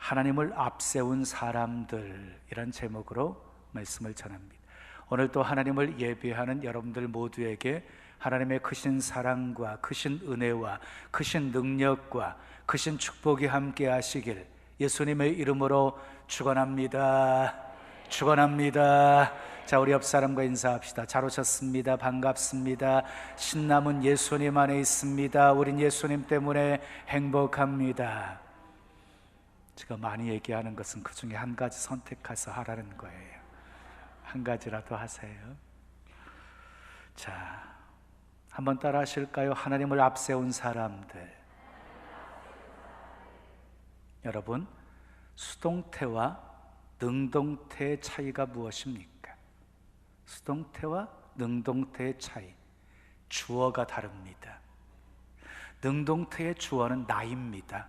하나님을 앞세운 사람들이란 제목으로 말씀을 전합니다. 오늘 또 하나님을 예배하는 여러분들 모두에게 하나님의 크신 사랑과 크신 은혜와 크신 능력과 크신 축복이 함께 하시길 예수님의 이름으로 축원합니다. 축원합니다. 자, 우리 옆 사람과 인사합시다. 잘 오셨습니다. 반갑습니다. 신남은 예수님 안에 있습니다. 우린 예수님 때문에 행복합니다. 제가 많이 얘기하는 것은 그 중에 한 가지 선택해서 하라는 거예요. 한 가지라도 하세요. 자, 한번 따라 하실까요? 하나님을 앞세운 사람들. 여러분, 수동태와 능동태의 차이가 무엇입니까? 수동태와 능동태의 차이, 주어가 다릅니다. 능동태의 주어는 나입니다.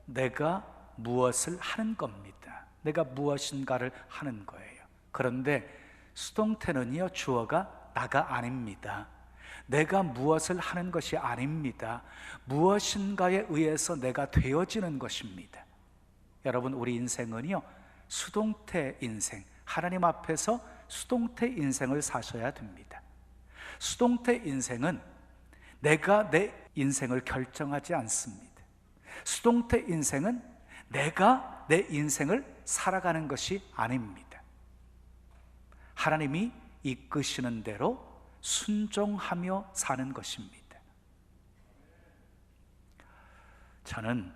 내가 무엇을 하는 겁니다. 내가 무엇인가를 하는 거예요. 그런데 수동태는요, 주어가 나가 아닙니다. 내가 무엇을 하는 것이 아닙니다. 무엇인가에 의해서 내가 되어지는 것입니다. 여러분, 우리 인생은요, 수동태 인생, 하나님 앞에서 수동태 인생을 사셔야 됩니다. 수동태 인생은 내가 내 인생을 결정하지 않습니다. 수동태 인생은 내가 내 인생을 살아가는 것이 아닙니다. 하나님이 이끄시는 대로 순종하며 사는 것입니다. 저는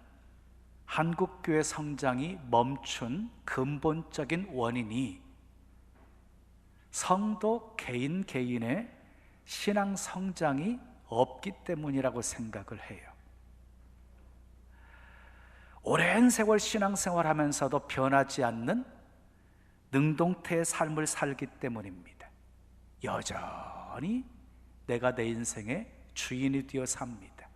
한국교회 성장이 멈춘 근본적인 원인이 성도 개인의 신앙 성장이 없기 때문이라고 생각을 해요. 오랜 세월 신앙생활 하면서도 변하지 않는 능동태의 삶을 살기 때문입니다. 여전히 내가 내 인생의 주인이 되어 삽니다.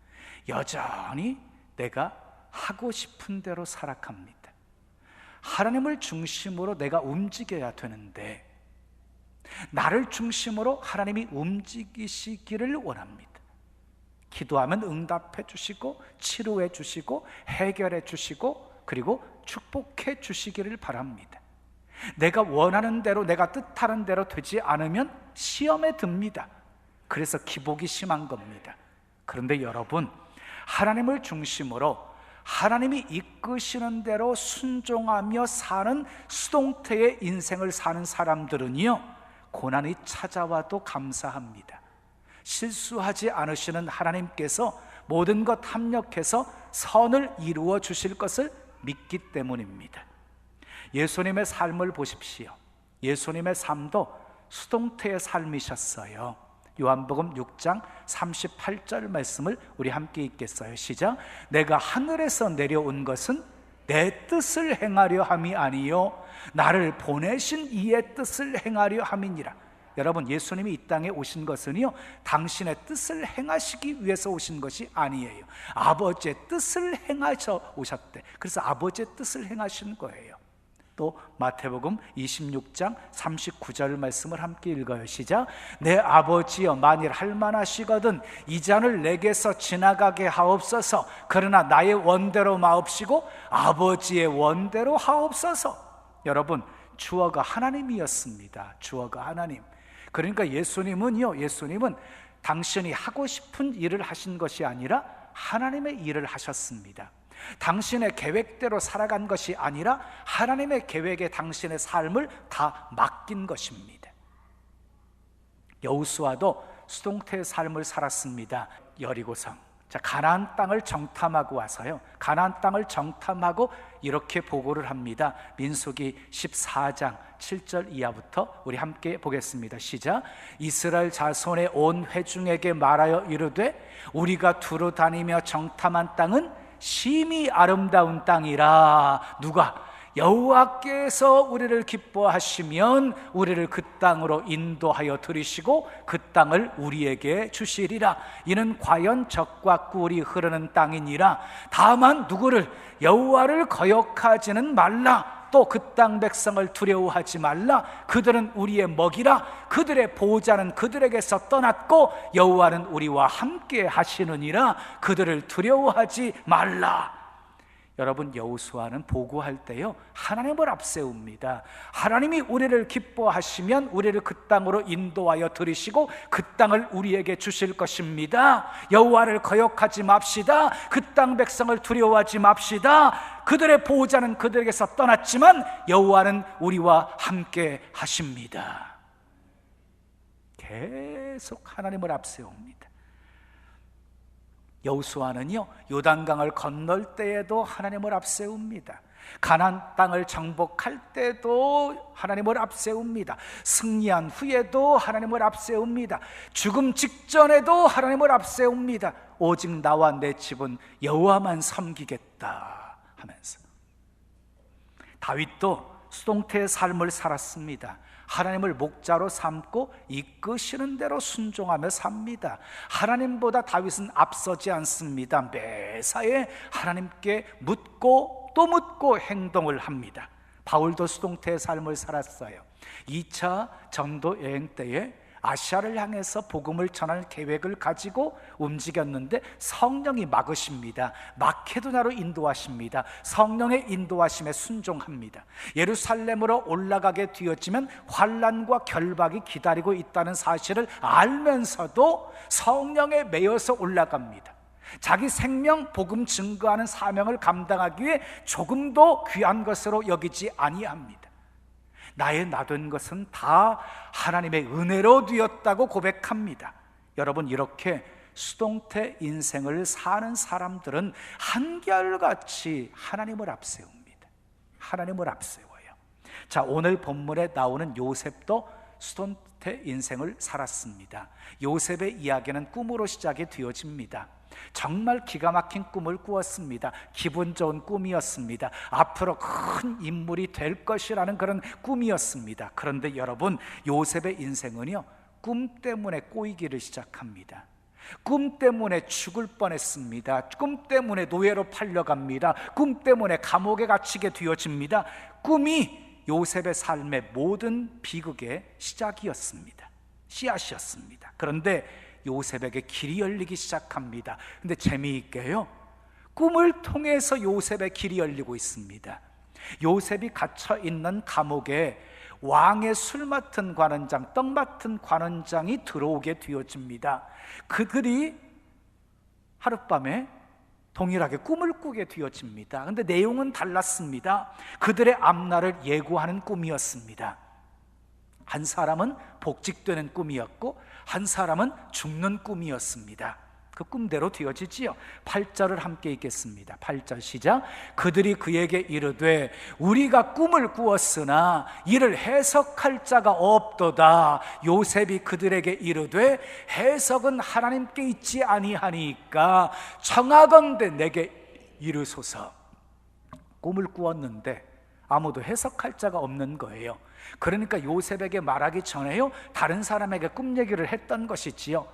여전히 내가 하고 싶은 대로 살아갑니다. 하나님을 중심으로 내가 움직여야 되는데 나를 중심으로 하나님이 움직이시기를 원합니다. 기도하면 응답해 주시고 치료해 주시고 해결해 주시고 그리고 축복해 주시기를 바랍니다. 내가 원하는 대로 내가 뜻하는 대로 되지 않으면 시험에 듭니다. 그래서 기복이 심한 겁니다. 그런데 여러분, 하나님을 중심으로 하나님이 이끄시는 대로 순종하며 사는 수동태의 인생을 사는 사람들은요, 고난이 찾아와도 감사합니다. 실수하지 않으시는 하나님께서 모든 것 합력해서 선을 이루어 주실 것을 믿기 때문입니다. 예수님의 삶을 보십시오. 예수님의 삶도 수동태의 삶이셨어요. 요한복음 6장 38절 말씀을 우리 함께 읽겠어요. 시작. 내가 하늘에서 내려온 것은 내 뜻을 행하려 함이 아니요 나를 보내신 이의 뜻을 행하려 함이니라. 여러분, 예수님이 이 땅에 오신 것은요, 당신의 뜻을 행하시기 위해서 오신 것이 아니에요. 아버지의 뜻을 행하셔 오셨대. 그래서 아버지의 뜻을 행하신 거예요. 또 마태복음 26장 39절 말씀을 함께 읽어요. 시작. 내 아버지여, 만일 할만하시거든 이 잔을 내게서 지나가게 하옵소서. 그러나 나의 원대로 마옵시고 아버지의 원대로 하옵소서. 여러분, 주어가 하나님이었습니다. 주어가 하나님. 그러니까 예수님은 당신이 하고 싶은 일을 하신 것이 아니라 하나님의 일을 하셨습니다. 당신의 계획대로 살아간 것이 아니라 하나님의 계획에 당신의 삶을 다 맡긴 것입니다. 여호수아도 수동태의 삶을 살았습니다. 여리고성, 자, 가나안 땅을 정탐하고 와서요, 가나안 땅을 정탐하고 이렇게 보고를 합니다. 민수기 14장 7절 이하부터 우리 함께 보겠습니다. 시작. 이스라엘 자손의 온 회중에게 말하여 이르되 우리가 두루 다니며 정탐한 땅은 심히 아름다운 땅이라. 누가? 여호와께서 우리를 기뻐하시면 우리를 그 땅으로 인도하여 들이시고 그 땅을 우리에게 주시리라. 이는 과연 젖과 꿀이 흐르는 땅이니라. 다만 누구를? 여호와를 거역하지는 말라. 또 그 땅 백성을 두려워하지 말라. 그들은 우리의 먹이라. 그들의 보호자는 그들에게서 떠났고 여호와는 우리와 함께 하시느니라. 그들을 두려워하지 말라. 여러분, 여호수아는 보고할 때요 하나님을 앞세웁니다. 하나님이 우리를 기뻐하시면 우리를 그 땅으로 인도하여 들이시고 그 땅을 우리에게 주실 것입니다. 여호와를 거역하지 맙시다. 그 땅 백성을 두려워하지 맙시다. 그들의 보호자는 그들에게서 떠났지만 여호와는 우리와 함께 하십니다. 계속 하나님을 앞세웁니다. 여호수아는요 요단강을 건널 때에도 하나님을 앞세웁니다. 가나안 땅을 정복할 때도 하나님을 앞세웁니다. 승리한 후에도 하나님을 앞세웁니다. 죽음 직전에도 하나님을 앞세웁니다. 오직 나와 내 집은 여호와만 섬기겠다 하면서. 다윗도 수동태의 삶을 살았습니다. 하나님을 목자로 삼고 이끄시는 대로 순종하며 삽니다. 하나님보다 다윗은 앞서지 않습니다. 매사에 하나님께 묻고 또 묻고 행동을 합니다. 바울도 수동태의 삶을 살았어요. 2차 전도 여행 때에 아시아를 향해서 복음을 전할 계획을 가지고 움직였는데 성령이 막으십니다. 마케도냐로 인도하십니다. 성령의 인도하심에 순종합니다. 예루살렘으로 올라가게 되어지면 환난과 결박이 기다리고 있다는 사실을 알면서도 성령에 매여서 올라갑니다. 자기 생명 복음 증거하는 사명을 감당하기 위해 조금도 귀한 것으로 여기지 아니합니다. 나의 나된 것은 다 하나님의 은혜로 되었다고 고백합니다. 여러분, 이렇게 수동태 인생을 사는 사람들은 한결같이 하나님을 앞세웁니다. 하나님을 앞세워요. 자, 오늘 본문에 나오는 요셉도 수동태 인생을 살았습니다. 요셉의 이야기는 꿈으로 시작이 되어집니다. 정말 기가 막힌 꿈을 꾸었습니다. 기분 좋은 꿈이었습니다. 앞으로 큰 인물이 될 것이라는 그런 꿈이었습니다. 그런데 여러분, 요셉의 인생은요 꿈 때문에 꼬이기를 시작합니다. 꿈 때문에 죽을 뻔했습니다. 꿈 때문에 노예로 팔려갑니다. 꿈 때문에 감옥에 갇히게 되어집니다. 꿈이 요셉의 삶의 모든 비극의 시작이었습니다. 씨앗이었습니다. 그런데 요셉에게 길이 열리기 시작합니다. 근데 재미있게요 꿈을 통해서 요셉의 길이 열리고 있습니다. 요셉이 갇혀있는 감옥에 왕의 술 맡은 관원장, 떡 맡은 관원장이 들어오게 되어집니다. 그들이 하룻밤에 동일하게 꿈을 꾸게 되어집니다. 근데 내용은 달랐습니다. 그들의 앞날을 예고하는 꿈이었습니다. 한 사람은 복직되는 꿈이었고 한 사람은 죽는 꿈이었습니다. 그 꿈대로 되어지지요. 8절을 함께 읽겠습니다. 8절 시작. 그들이 그에게 이르되 우리가 꿈을 꾸었으나 이를 해석할 자가 없도다. 요셉이 그들에게 이르되 해석은 하나님께 있지 아니하니까 청하건대 내게 이르소서. 꿈을 꾸었는데 아무도 해석할 자가 없는 거예요. 그러니까 요셉에게 말하기 전에요 다른 사람에게 꿈 얘기를 했던 것이지요.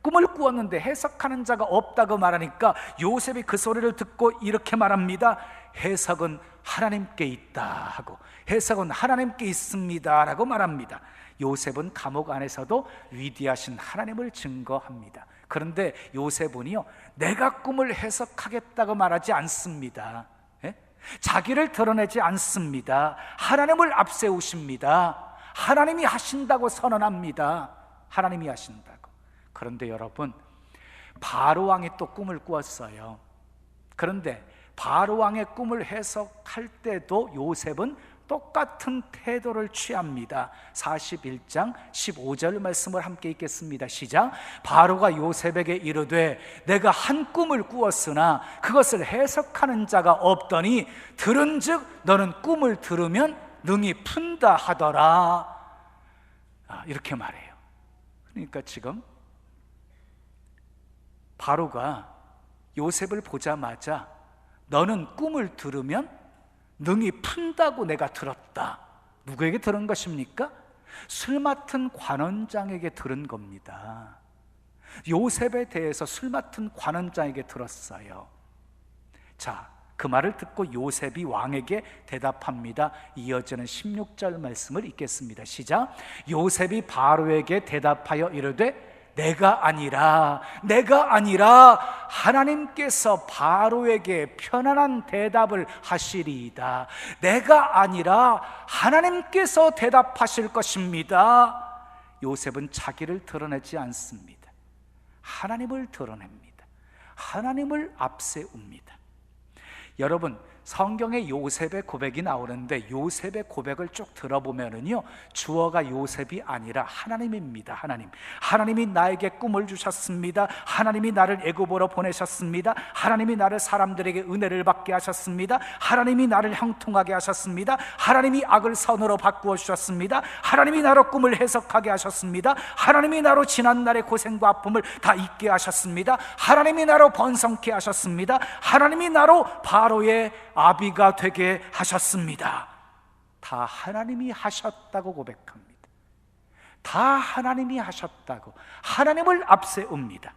꿈을 꾸었는데 해석하는 자가 없다고 말하니까 요셉이 그 소리를 듣고 이렇게 말합니다. 해석은 하나님께 있다 하고 해석은 하나님께 있습니다 라고 말합니다. 요셉은 감옥 안에서도 위대하신 하나님을 증거합니다. 그런데 요셉은요 내가 꿈을 해석하겠다고 말하지 않습니다. 자기를 드러내지 않습니다. 하나님을 앞세우십니다. 하나님이 하신다고 선언합니다. 하나님이 하신다고. 그런데 여러분, 바로왕이 또 꿈을 꾸었어요. 그런데 바로왕의 꿈을 해석할 때도 요셉은 똑같은 태도를 취합니다. 41장 15절 말씀을 함께 읽겠습니다. 시작. 바로가 요셉에게 이르되 내가 한 꿈을 꾸었으나 그것을 해석하는 자가 없더니 들은즉 너는 꿈을 들으면 능히 푼다 하더라. 이렇게 말해요. 그러니까 지금 바로가 요셉을 보자마자 너는 꿈을 들으면 능히 푼다고 내가 들었다. 누구에게 들은 것입니까? 술 맡은 관원장에게 들은 겁니다. 요셉에 대해서 술 맡은 관원장에게 들었어요. 자, 그 말을 듣고 요셉이 왕에게 대답합니다. 이어지는 16절 말씀을 읽겠습니다. 시작. 요셉이 바로에게 대답하여 이르되 내가 아니라 하나님께서 바로에게 편안한 대답을 하시리이다. 내가 아니라 하나님께서 대답하실 것입니다. 요셉은 자기를 드러내지 않습니다. 하나님을 드러냅니다. 하나님을 앞세웁니다. 여러분, 성경에 요셉의 고백이 나오는데 요셉의 고백을 쭉 들어보면은요, 주어가 요셉이 아니라 하나님입니다. 하나님이 나에게 꿈을 주셨습니다. 하나님이 나를 애굽으로 보내셨습니다. 하나님이 나를 사람들에게 은혜를 받게 하셨습니다. 하나님이 나를 형통하게 하셨습니다. 하나님이 악을 선으로 바꾸어 주셨습니다. 하나님이 나로 꿈을 해석하게 하셨습니다. 하나님이 나로 지난날의 고생과 아픔을 다 잊게 하셨습니다. 하나님이 나로 번성케 하셨습니다. 하나님이 나로 바로의 아비가 되게 하셨습니다. 다 하나님이 하셨다고 고백합니다. 다 하나님이 하셨다고 하나님을 앞세웁니다.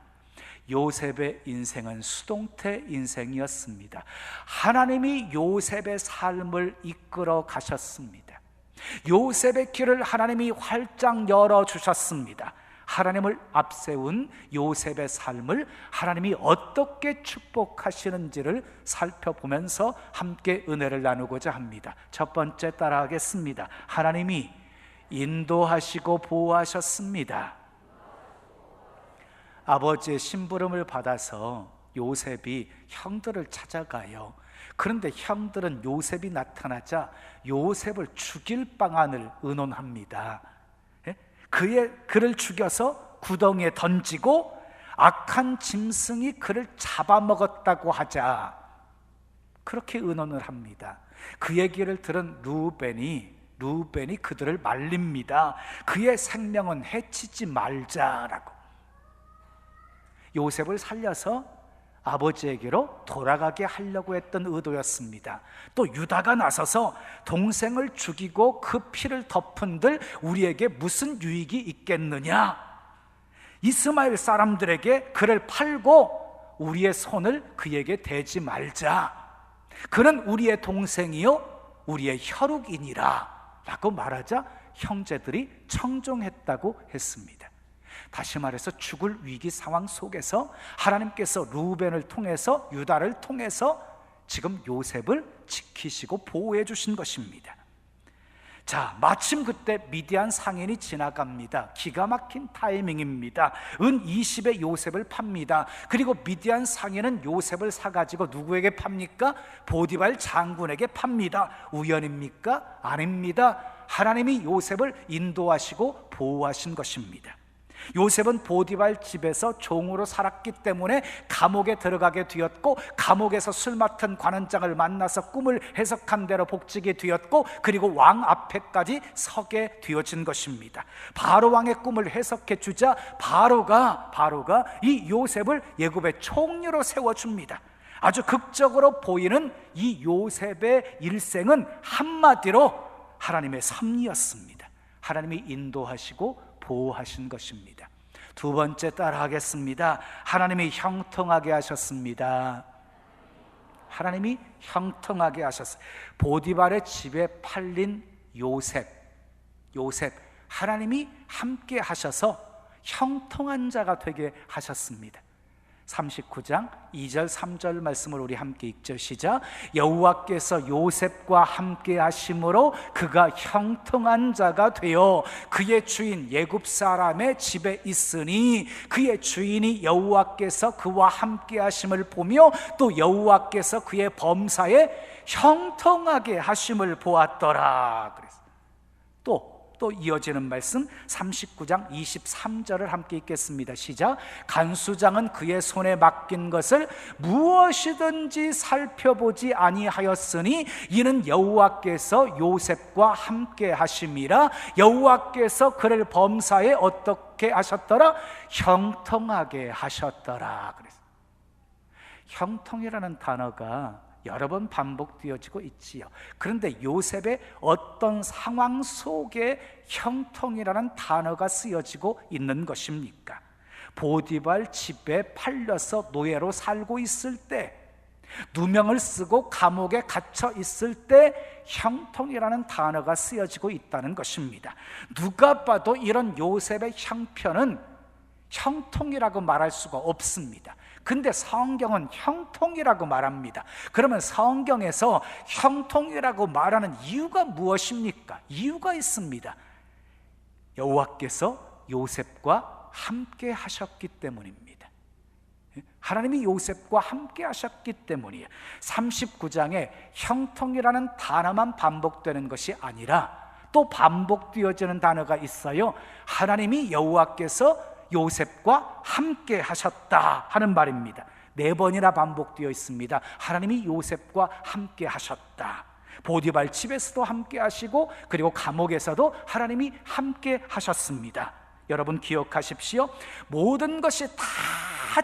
요셉의 인생은 수동태 인생이었습니다. 하나님이 요셉의 삶을 이끌어 가셨습니다. 요셉의 길을 하나님이 활짝 열어주셨습니다. 하나님을 앞세운 요셉의 삶을 하나님이 어떻게 축복하시는지를 살펴보면서 함께 은혜를 나누고자 합니다. 첫 번째 따라하겠습니다. 하나님이 인도하시고 보호하셨습니다. 아버지의 심부름을 받아서 요셉이 형들을 찾아가요. 그런데 형들은 요셉이 나타나자 요셉을 죽일 방안을 의논합니다. 그를 죽여서 구덩이에 던지고 악한 짐승이 그를 잡아먹었다고 하자, 그렇게 의논을 합니다. 그 얘기를 들은 루벤이 그들을 말립니다. 그의 생명은 해치지 말자라고. 요셉을 살려서 아버지에게로 돌아가게 하려고 했던 의도였습니다. 또 유다가 나서서 동생을 죽이고 그 피를 덮은들 우리에게 무슨 유익이 있겠느냐, 이스마엘 사람들에게 그를 팔고 우리의 손을 그에게 대지 말자, 그는 우리의 동생이요 우리의 혈육이니라 라고 말하자 형제들이 청종했다고 했습니다. 다시 말해서 죽을 위기 상황 속에서 하나님께서 루벤을 통해서 유다를 통해서 지금 요셉을 지키시고 보호해 주신 것입니다. 자, 마침 그때 미디안 상인이 지나갑니다. 기가 막힌 타이밍입니다. 은 20에 요셉을 팝니다. 그리고 미디안 상인은 요셉을 사가지고 누구에게 팝니까? 보디발 장군에게 팝니다. 우연입니까? 아닙니다. 하나님이 요셉을 인도하시고 보호하신 것입니다. 요셉은 보디발 집에서 종으로 살았기 때문에 감옥에 들어가게 되었고, 감옥에서 술 맡은 관원장을 만나서 꿈을 해석한 대로 복지게 되었고, 그리고 왕 앞에까지 서게 되어진 것입니다. 바로 왕의 꿈을 해석해 주자 바로가 이 요셉을 예굽의 총리로 세워줍니다. 아주 극적으로 보이는 이 요셉의 일생은 한마디로 하나님의 섭리였습니다. 하나님이 인도하시고 보호하신 것입니다. 두 번째 따라하겠습니다. 하나님이 형통하게 하셨습니다. 하나님이 형통하게 하셨어요. 보디발의 집에 팔린 요셉, 하나님이 함께 하셔서 형통한 자가 되게 하셨습니다. 39장 2절 3절 말씀을 우리 함께 읽죠. 시작. 여호와께서 요셉과 함께 하심으로 그가 형통한 자가 되어 그의 주인 애굽 사람의 집에 있으니 그의 주인이 여호와께서 그와 함께 하심을 보며 또 여호와께서 그의 범사에 형통하게 하심을 보았더라. 그래서 또 이어지는 말씀 39장 23절을 함께 읽겠습니다. 시작. 간수장은 그의 손에 맡긴 것을 무엇이든지 살펴보지 아니하였으니 이는 여호와께서 요셉과 함께 하심이라. 여호와께서 그를 범사에 어떻게 하셨더라? 형통하게 하셨더라. 그래서 형통이라는 단어가 여러 번 반복되어지고 있지요. 그런데 요셉의 어떤 상황 속에 형통이라는 단어가 쓰여지고 있는 것입니까? 보디발 집에 팔려서 노예로 살고 있을 때, 누명을 쓰고 감옥에 갇혀 있을 때 형통이라는 단어가 쓰여지고 있다는 것입니다. 누가 봐도 이런 요셉의 형편은 형통이라고 말할 수가 없습니다. 근데 성경은 형통이라고 말합니다. 그러면 성경에서 형통이라고 말하는 이유가 무엇입니까? 이유가 있습니다. 여호와께서 요셉과 함께 하셨기 때문입니다. 하나님이 요셉과 함께 하셨기 때문이에요. 39장에 형통이라는 단어만 반복되는 것이 아니라 또 반복되어지는 단어가 있어요. 하나님이 여호와께서 요셉과 함께 하셨다 하는 말입니다. 4번이나 반복되어 있습니다. 하나님이 요셉과 함께 하셨다. 보디발 집에서도 함께 하시고 그리고 감옥에서도 하나님이 함께 하셨습니다. 여러분 기억하십시오. 모든 것이 다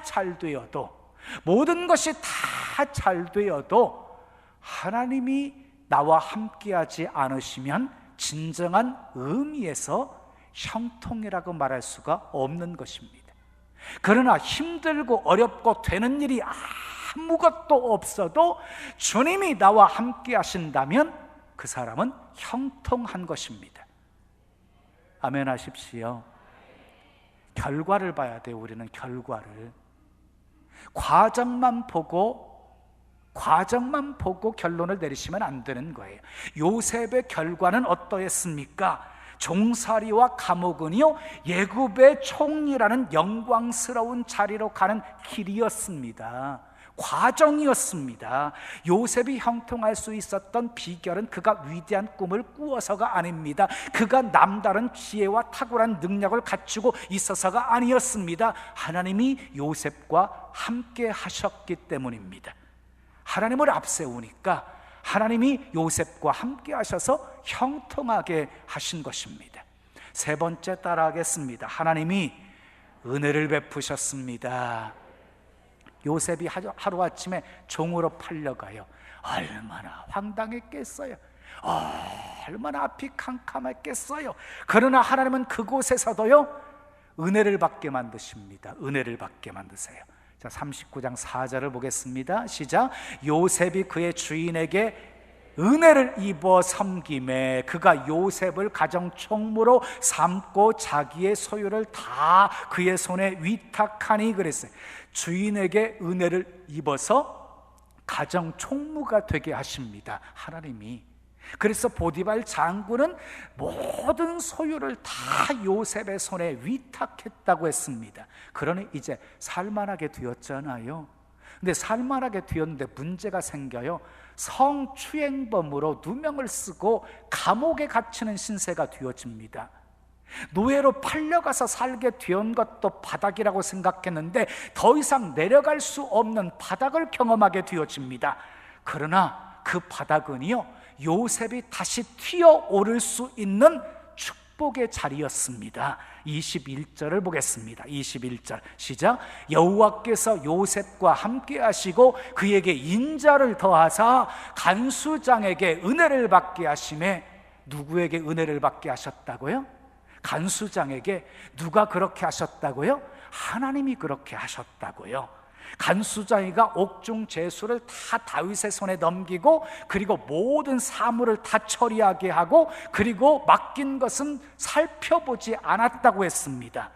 잘 되어도, 모든 것이 다 잘 되어도 하나님이 나와 함께하지 않으시면 진정한 의미에서 형통이라고 말할 수가 없는 것입니다. 그러나 힘들고 어렵고 되는 일이 아무것도 없어도 주님이 나와 함께 하신다면 그 사람은 형통한 것입니다. 아멘 하십시오. 결과를 봐야 돼요. 우리는 결과를. 과정만 보고 결론을 내리시면 안 되는 거예요. 요셉의 결과는 어떠했습니까? 종살이와 감옥은요, 애굽의 총리라는 영광스러운 자리로 가는 길이었습니다. 과정이었습니다. 요셉이 형통할 수 있었던 비결은 그가 위대한 꿈을 꾸어서가 아닙니다. 그가 남다른 지혜와 탁월한 능력을 갖추고 있어서가 아니었습니다. 하나님이 요셉과 함께 하셨기 때문입니다. 하나님을 앞세우니까 하나님이 요셉과 함께 하셔서 형통하게 하신 것입니다. 3번째 따라하겠습니다. 하나님이 은혜를 베푸셨습니다. 요셉이 하루아침에 종으로 팔려가요. 얼마나 황당했겠어요. 얼마나 앞이 캄캄했겠어요. 그러나 하나님은 그곳에서도요, 은혜를 받게 만드십니다. 은혜를 받게 만드세요. 자, 39장 4절을 보겠습니다. 시작. 요셉이 그의 주인에게 은혜를 입어 섬김에 그가 요셉을 가정 총무로 삼고 자기의 소유를 다 그의 손에 위탁하니 그랬어요. 주인에게 은혜를 입어서 가정 총무가 되게 하십니다. 하나님이. 그래서 보디발 장군은 모든 소유를 다 요셉의 손에 위탁했다고 했습니다. 그러니 이제 살만하게 되었잖아요. 근데 살만하게 되었는데 문제가 생겨요. 성추행범으로 누명을 쓰고 감옥에 갇히는 신세가 되어집니다. 노예로 팔려가서 살게 된 것도 바닥이라고 생각했는데 더 이상 내려갈 수 없는 바닥을 경험하게 되어집니다. 그러나 그 바닥은요, 요셉이 다시 튀어오를 수 있는 축복의 자리였습니다. 21절을 보겠습니다. 21절 시작. 여호와께서 요셉과 함께 하시고 그에게 인자를 더하사 간수장에게 은혜를 받게 하심에. 누구에게 은혜를 받게 하셨다고요? 간수장에게. 누가 그렇게 하셨다고요? 하나님이 그렇게 하셨다고요. 간수장이가 옥중 제수를 다 다윗의 손에 넘기고 그리고 모든 사물을 다 처리하게 하고 그리고 맡긴 것은 살펴보지 않았다고 했습니다.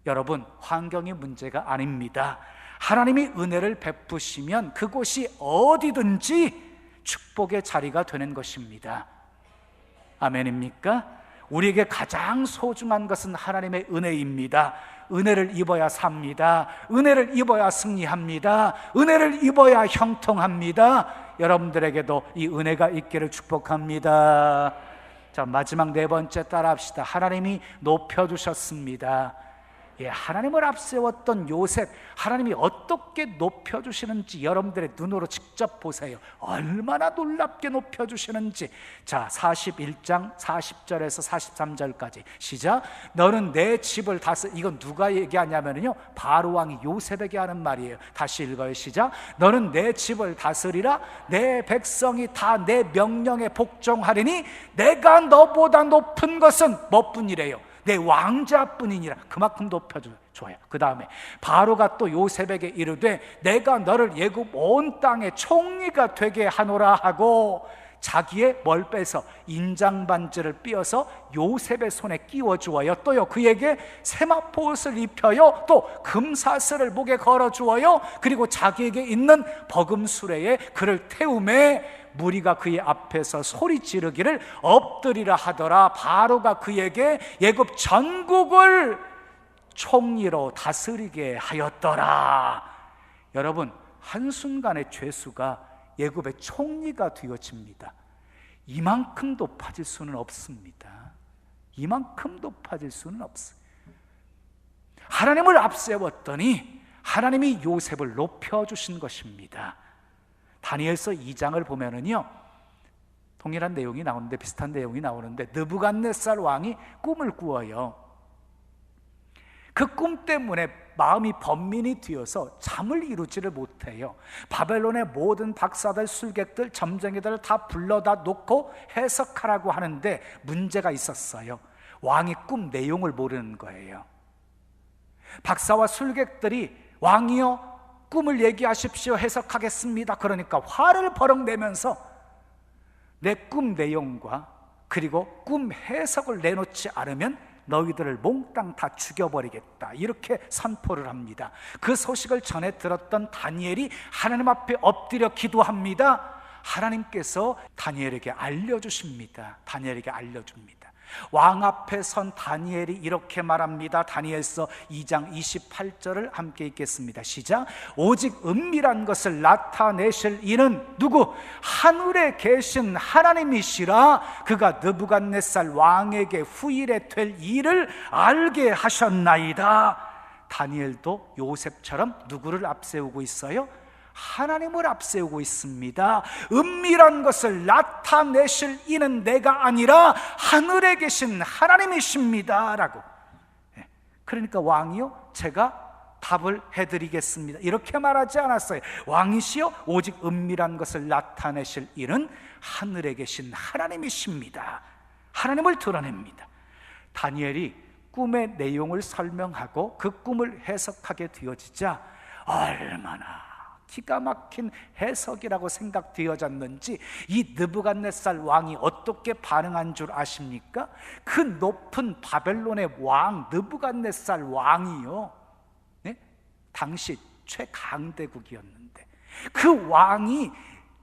여러분, 환경이 문제가 아닙니다. 하나님이 은혜를 베푸시면 그곳이 어디든지 축복의 자리가 되는 것입니다. 아멘입니까? 우리에게 가장 소중한 것은 하나님의 은혜입니다. 은혜를 입어야 삽니다. 은혜를 입어야 승리합니다. 은혜를 입어야 형통합니다. 여러분들에게도 이 은혜가 있기를 축복합니다. 자, 마지막 4번째 따라합시다. 하나님이 높여주셨습니다. 예, 하나님을 앞세웠던 요셉, 하나님이 어떻게 높여주시는지 여러분들의 눈으로 직접 보세요. 얼마나 놀랍게 높여주시는지. 자, 41장 40절에서 43절까지 시작. 너는 내 집을 이건 누가 얘기하냐면요, 바로왕이 요셉에게 하는 말이에요. 다시 읽어요. 시작. 너는 내 집을 다스리라. 내 백성이 다 내 명령에 복종하리니 내가 너보다 높은 것은 뭐뿐이래요? 내 왕자뿐이니라. 그만큼 높여줘요. 그 다음에 바로가 또 요셉에게 이르되 내가 너를 애굽 온 땅의 총리가 되게 하노라 하고. 자기의 뭘 빼서 인장반지를 삐어서 요셉의 손에 끼워주어요. 또요, 그에게 세마포 옷을 입혀요. 또 금사슬을 목에 걸어주어요. 그리고 자기에게 있는 버금수레에 그를 태우매 무리가 그의 앞에서 소리 지르기를 엎드리라 하더라. 바로가 그에게 애굽 전국을 총리로 다스리게 하였더라. 여러분, 한순간의 죄수가 애굽의 총리가 되어집니다. 이만큼 높아질 수는 없습니다. 이만큼 높아질 수는 없어요. 하나님을 앞세웠더니 하나님이 요셉을 높여주신 것입니다. 다니엘서 2장을 보면은요, 동일한 내용이 나오는데, 비슷한 내용이 나오는데, 느부갓네살 왕이 꿈을 꾸어요. 그 꿈 때문에 마음이 번민이 되어서 잠을 이루지를 못해요. 바벨론의 모든 박사들, 술객들, 점쟁이들을 다 불러다 놓고 해석하라고 하는데 문제가 있었어요. 왕이 꿈 내용을 모르는 거예요. 박사와 술객들이 왕이여 꿈을 얘기하십시오, 해석하겠습니다. 그러니까 화를 버럭 내면서 내 꿈 내용과 그리고 꿈 해석을 내놓지 않으면 너희들을 몽땅 다 죽여버리겠다, 이렇게 선포를 합니다. 그 소식을 전해 들었던 다니엘이 하나님 앞에 엎드려 기도합니다. 하나님께서 다니엘에게 알려주십니다. 다니엘에게 알려줍니다. 왕 앞에 선 다니엘이 이렇게 말합니다. 다니엘서 2장 28절을 함께 읽겠습니다. 시작. 오직 은밀한 것을 나타내실 이는 누구? 하늘에 계신 하나님이시라. 그가 느부갓네살 왕에게 후일에 될 일을 알게 하셨나이다. 다니엘도 요셉처럼 누구를 앞세우고 있어요? 하나님을 앞세우고 있습니다. 은밀한 것을 나타내실 이는 내가 아니라 하늘에 계신 하나님이십니다 라고. 그러니까 왕이요, 제가 답을 해드리겠습니다, 이렇게 말하지 않았어요. 왕이시여, 오직 은밀한 것을 나타내실 이는 하늘에 계신 하나님이십니다. 하나님을 드러냅니다. 다니엘이 꿈의 내용을 설명하고 그 꿈을 해석하게 되어지자 얼마나 기가 막힌 해석이라고 생각되어졌는지 이 느부갓네살 왕이 어떻게 반응한 줄 아십니까? 그 높은 바벨론의 왕 느부갓네살 왕이요, 네? 당시 최강대국이었는데 그 왕이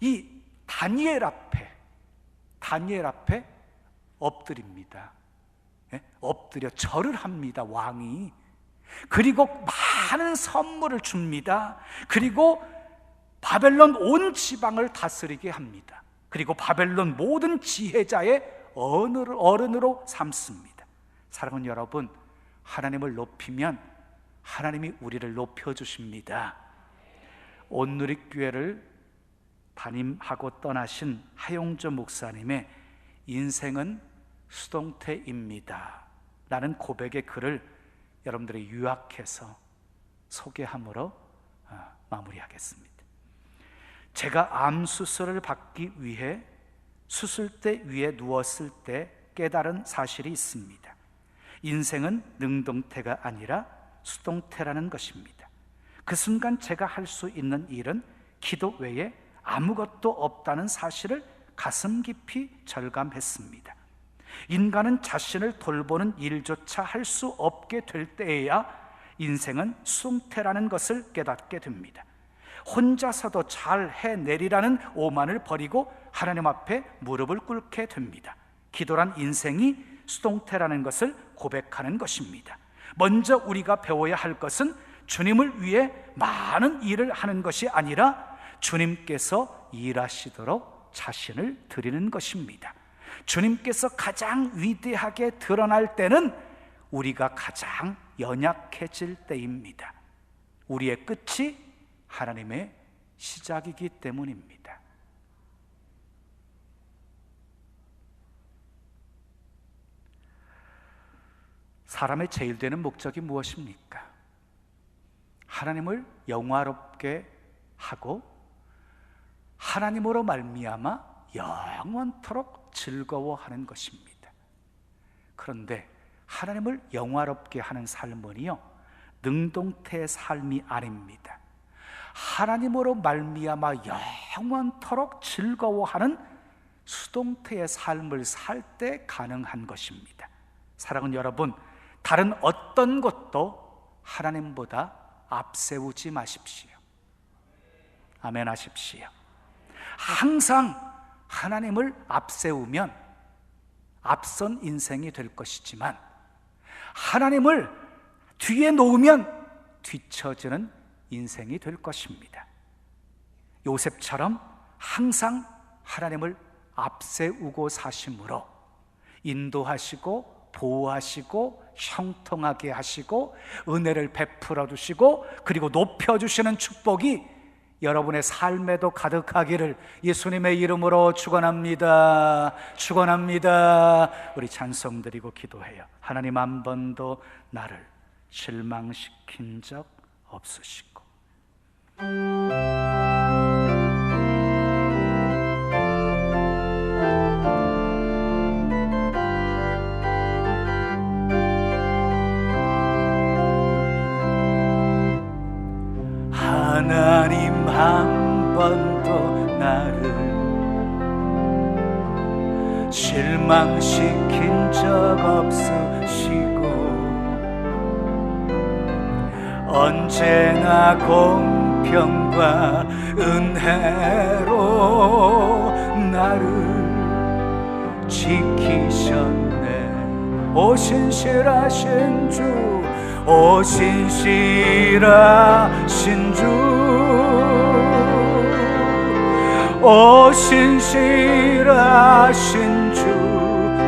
이 다니엘 앞에 엎드립니다. 네? 엎드려 절을 합니다. 왕이. 그리고 많은 선물을 줍니다. 그리고 바벨론 온 지방을 다스리게 합니다. 그리고 바벨론 모든 지혜자의 어른으로 삼습니다. 사랑하는 여러분, 하나님을 높이면 하나님이 우리를 높여주십니다. 온누리교회를 담임하고 떠나신 하용조 목사님의 인생은 수동태입니다 라는 고백의 글을 여러분들이 요약해서 소개함으로 마무리하겠습니다. 제가 암 수술을 받기 위해 수술대 위에 누웠을 때 깨달은 사실이 있습니다. 인생은 능동태가 아니라 수동태라는 것입니다. 그 순간 제가 할 수 있는 일은 기도 외에 아무것도 없다는 사실을 가슴 깊이 절감했습니다. 인간은 자신을 돌보는 일조차 할 수 없게 될 때에야 인생은 수동태라는 것을 깨닫게 됩니다. 혼자서도 잘 해내리라는 오만을 버리고 하나님 앞에 무릎을 꿇게 됩니다. 기도란 인생이 수동태라는 것을 고백하는 것입니다. 먼저 우리가 배워야 할 것은 주님을 위해 많은 일을 하는 것이 아니라 주님께서 일하시도록 자신을 드리는 것입니다. 주님께서 가장 위대하게 드러날 때는 우리가 가장 연약해질 때입니다. 우리의 끝이 하나님의 시작이기 때문입니다. 사람의 제일 되는 목적이 무엇입니까? 하나님을 영화롭게 하고 하나님으로 말미암아 영원토록 즐거워하는 것입니다. 그런데 하나님을 영화롭게 하는 삶은요, 능동태의 삶이 아닙니다. 하나님으로 말미암아 영원토록 즐거워하는 수동태의 삶을 살 때 가능한 것입니다. 사랑하는 여러분, 다른 어떤 것도 하나님보다 앞세우지 마십시오. 아멘 하십시오. 항상 하나님을 앞세우면 앞선 인생이 될 것이지만, 하나님을 뒤에 놓으면 뒤처지는 인생이 될 것입니다. 요셉처럼 항상 하나님을 앞세우고 사심으로 인도하시고 보호하시고 형통하게 하시고 은혜를 베풀어 주시고 그리고 높여주시는 축복이 여러분의 삶에도 가득하기를 예수님의 이름으로 축원합니다. 축원합니다. 우리 찬송 드리고 기도해요. 하나님, 한 번도 나를 실망시킨 적 없으시고 하나님, 한 번도 나를 실망시킨 적 없으시고 언제나 공평과 은혜로 나를 지키셨네. 오 신실하신 주, 오 신실하신 주, 오 신실하신 주,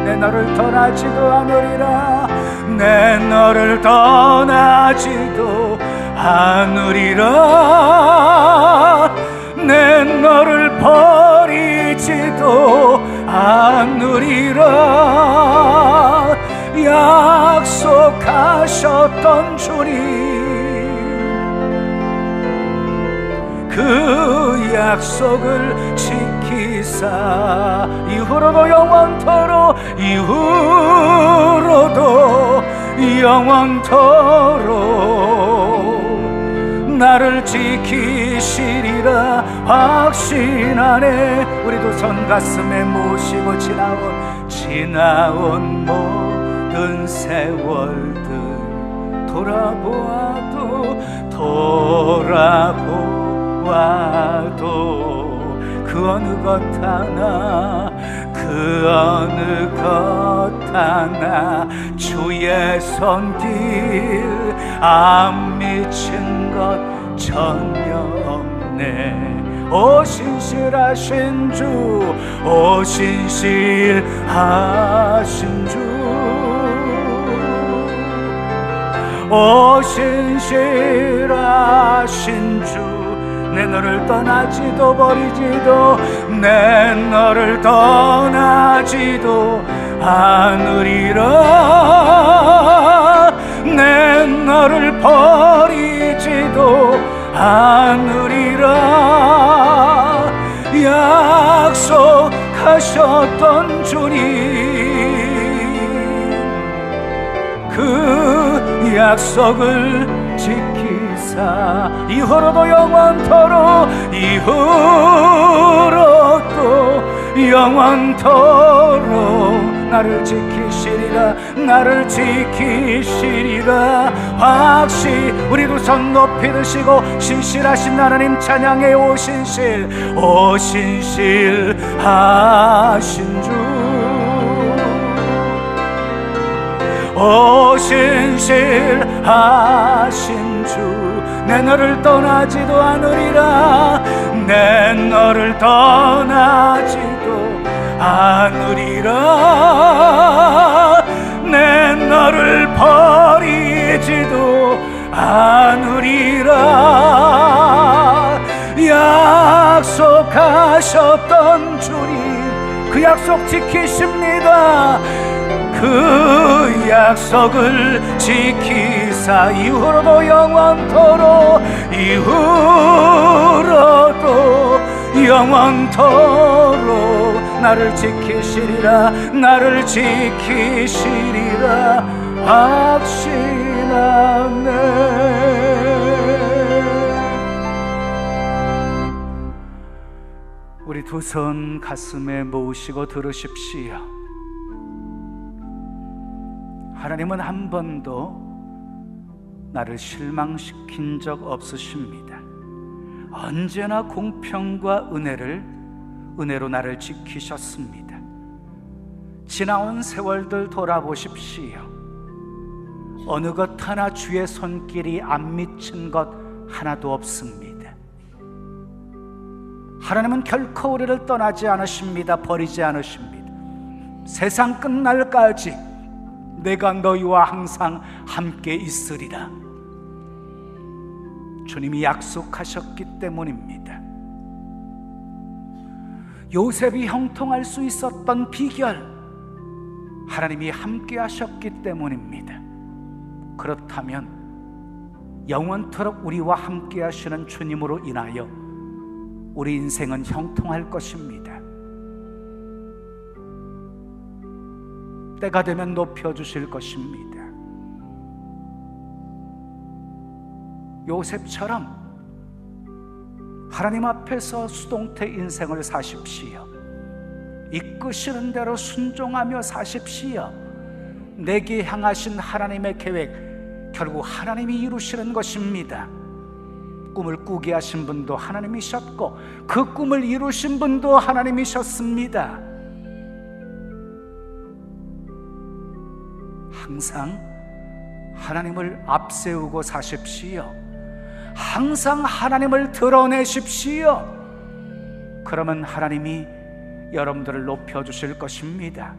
내 너를 떠나지도 않으리라, 내 너를 떠나지도 않으리라, 내 너를 버리지도 않으리라. 약속하셨던 주님, 그 약속을 지키사 이후로도 영원토록, 이후로도 영원토록 나를 지키시리라 확신하네. 우리도 전 가슴에 모시고 지나온 모든 세월들 돌아보아도 그 어느 것 하나 주의 손길 안 미친 것 전혀 없네. 오 신실하신 주, 오 신실하신 주, 오 신실하신 주, 내 너를 떠나지도 버리지도, 내 너를 떠나지도 않으리라, 내 너를 버리지도 않으리라. 약속하셨던 주님, 그 약속을 지키사 이후로도 영원토록, 이후로도 영원토록 나를 지키시리라, 나를 지키시리라 확신. 우리 두 손 높이 드시고 신실하신 하나님 찬양해. 오 신실하신 주, 오 신실하신 주, 내 너를 떠나지도 않으리라, 내 너를 떠나지도 않으리라, 내 너를 버리지도 않으리라. 약속하셨던 주님, 그 약속 지키십니다. 그 약속을 지키사 이후로도 영원토록, 이후로도 영원토록 나를 지키시리라, 나를 지키시리라 확신하네. 우리 두 손 가슴에 모으시고 들으십시오. 하나님은 한 번도 나를 실망시킨 적 없으십니다. 언제나 공평과 은혜로 나를 지키셨습니다. 지나온 세월들 돌아보십시오. 어느 것 하나 주의 손길이 안 미친 것 하나도 없습니다. 하나님은 결코 우리를 떠나지 않으십니다. 버리지 않으십니다. 세상 끝날까지 내가 너희와 항상 함께 있으리라. 주님이 약속하셨기 때문입니다. 요셉이 형통할 수 있었던 비결, 하나님이 함께 하셨기 때문입니다. 그렇다면 영원토록 우리와 함께 하시는 주님으로 인하여 우리 인생은 형통할 것입니다. 때가 되면 높여주실 것입니다. 요셉처럼 하나님 앞에서 수동태 인생을 사십시오. 이끄시는 대로 순종하며 사십시오. 내게 향하신 하나님의 계획, 결국 하나님이 이루시는 것입니다. 꿈을 꾸게 하신 분도 하나님이셨고 그 꿈을 이루신 분도 하나님이셨습니다. 항상 하나님을 앞세우고 사십시오. 항상 하나님을 드러내십시오. 그러면 하나님이 여러분들을 높여주실 것입니다.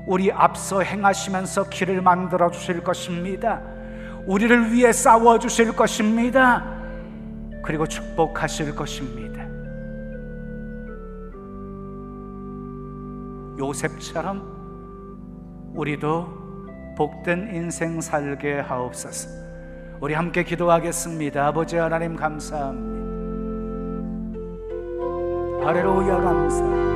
우리 앞서 행하시면서 길을 만들어 주실 것입니다. 우리를 위해 싸워주실 것입니다. 그리고 축복하실 것입니다. 요셉처럼 우리도 복된 인생 살게 하옵소서. 우리 함께 기도하겠습니다. 아버지 하나님 감사합니다. 할렐루야 감사합니다.